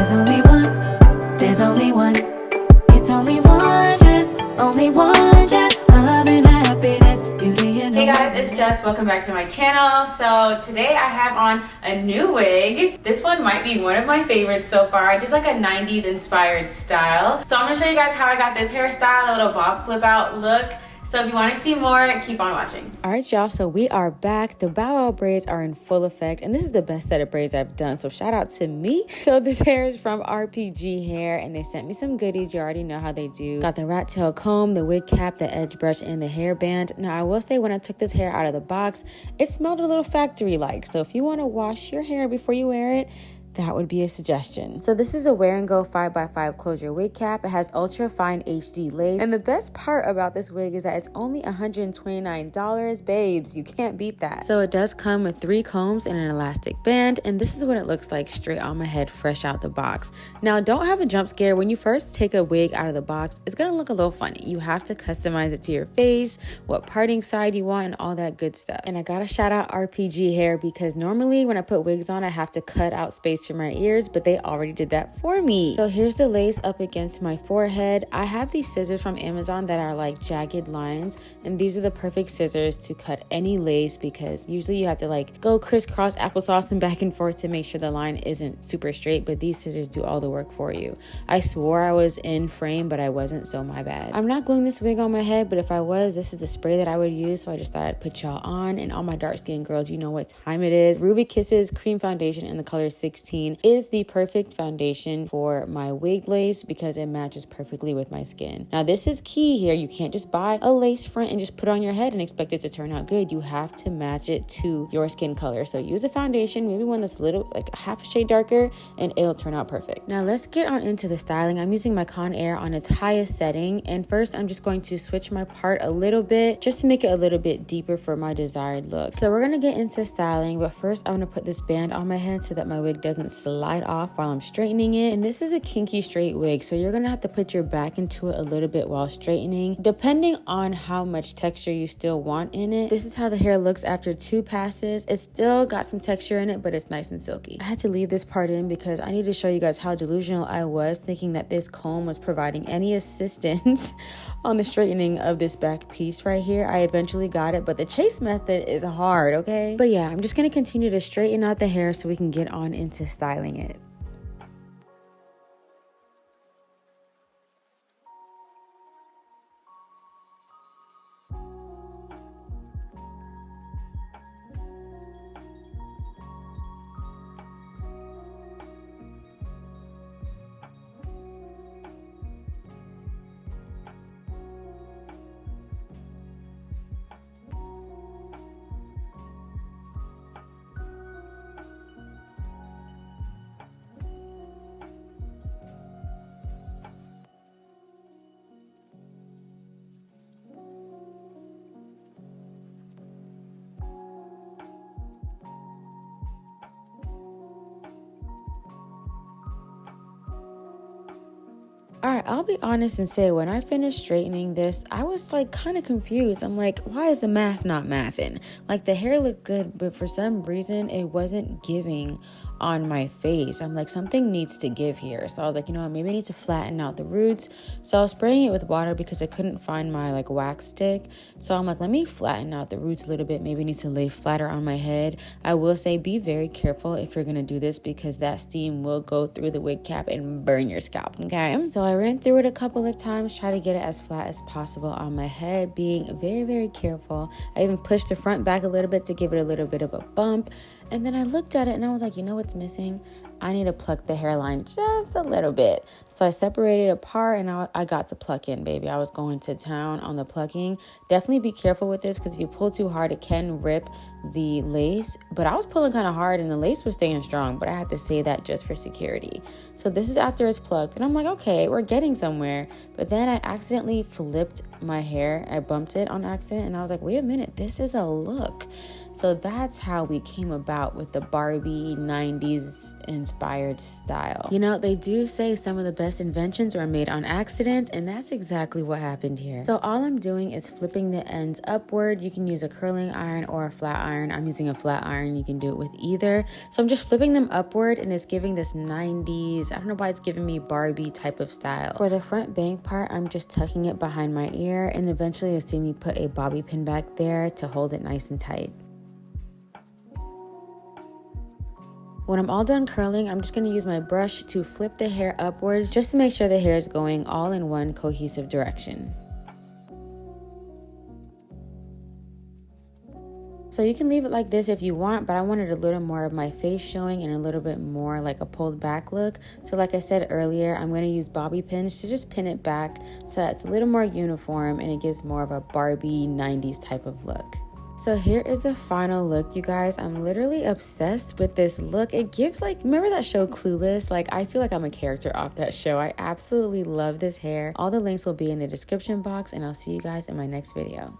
There's only one, there's only one. It's only one, just only one, just love and happiness, beauty and Hey guys, it's Jess. Welcome back to my channel. So today I have on a new wig. This one might be one of my favorites so far. I did like a 90s inspired style. So I'm gonna show you guys how I got this hairstyle, a little bob flip out look. So if you want to see more, keep on watching. All right, y'all, so we are back. The bow wow braids are in full effect, and this is the best set of braids I've done, so shout out to me. So this hair is from RPG Hair, and they sent me some goodies. You already know how they do. Got the rat tail comb, the wig cap, the edge brush, and the hairband. Now, I will say when I took this hair out of the box, it smelled a little factory-like, so if you want to wash your hair before you wear it, that would be a suggestion. So this is a wear and go 5x5 closure wig cap. It has ultra fine HD lace. And the best part about this wig is that it's only $129. Babes, you can't beat that. So it does come with 3 combs and an elastic band. And this is what it looks like straight on my head, fresh out the box. Now, don't have a jump scare. When you first take a wig out of the box, it's gonna look a little funny. You have to customize it to your face, what parting side you want, and all that good stuff. And I gotta shout out RPG Hair because normally when I put wigs on, I have to cut out space for my ears, but they already did that for me. So here's the lace up against my forehead. I have these scissors from Amazon that are like jagged lines, and these are the perfect scissors to cut any lace because usually you have to like go crisscross applesauce and back and forth to make sure the line isn't super straight, but these scissors do all the work for you. I swore I was in frame, but I wasn't, so my bad. I'm not gluing this wig on my head, but if I was, this is the spray that I would use, so I just thought I'd put y'all on. And all my dark skinned girls, you know what time it is. Ruby Kisses cream foundation in the color 16 is the perfect foundation for my wig lace because it matches perfectly with my skin. Now this is key here. You can't just buy a lace front and just put it on your head and expect it to turn out good. You have to match it to your skin color. So use a foundation, maybe one that's a little like half a shade darker, and it'll turn out perfect. Now let's get on into the styling. I'm using my Conair on its highest setting, and first I'm just going to switch my part a little bit just to make it a little bit deeper for my desired look. So we're gonna get into styling, but first I'm gonna put this band on my head so that my wig doesn't slide off while I'm straightening it. And this is a kinky straight wig, so you're gonna have to put your back into it a little bit while straightening, depending on how much texture you still want in it. This is how the hair looks after 2 passes. It's still got some texture in it, but it's nice and silky. I had to leave this part in because I need to show you guys how delusional I was thinking that this comb was providing any assistance on the straightening of this back piece right here. I eventually got it, but the chase method is hard, okay? But yeah, I'm just gonna continue to straighten out the hair so we can get on into styling it. All right, I'll be honest and say when I finished straightening this, I was like kind of confused. I'm like, why is the math not mathing? Like the hair looked good, but for some reason it wasn't giving on my face. I'm like, something needs to give here. So I was like, you know what, maybe I need to flatten out the roots. So I was spraying it with water because I couldn't find my like wax stick. So I'm like, let me flatten out the roots a little bit. Maybe I need to lay flatter on my head. I will say be very careful if you're gonna do this because that steam will go through the wig cap and burn your scalp, okay? So I ran through it a couple of times, try to get it as flat as possible on my head, being very, very careful. I even pushed the front back a little bit to give it a little bit of a bump. And then I looked at it and I was like, you know what's missing? I need to pluck the hairline just a little bit. So I separated it apart and I got to pluck in, baby. I was going to town on the plucking. Definitely be careful with this because if you pull too hard, it can rip the lace. But I was pulling kind of hard and the lace was staying strong, but I had to say that just for security. So this is after it's plucked and I'm like, okay, we're getting somewhere. But then I accidentally flipped my hair. I bumped it on accident and I was like, wait a minute, this is a look. So that's how we came about with the Barbie 90s inspired style. You know, they do say some of the best inventions were made on accident, and that's exactly what happened here. So all I'm doing is flipping the ends upward. You can use a curling iron or a flat iron. I'm using a flat iron. You can do it with either. So I'm just flipping them upward, and it's giving this 90s, I don't know why it's giving me Barbie type of style. For the front bank part, I'm just tucking it behind my ear, and eventually you'll see me put a bobby pin back there to hold it nice and tight. When I'm all done curling, I'm just going to use my brush to flip the hair upwards just to make sure the hair is going all in one cohesive direction. So you can leave it like this if you want, but I wanted a little more of my face showing and a little bit more like a pulled back look. So like I said earlier, I'm going to use bobby pins to just pin it back so that it's a little more uniform and it gives more of a Barbie 90s type of look. So here is the final look, you guys. I'm literally obsessed with this look. It gives like, remember that show Clueless? Like, I feel like I'm a character off that show. I absolutely love this hair. All the links will be in the description box, and I'll see you guys in my next video.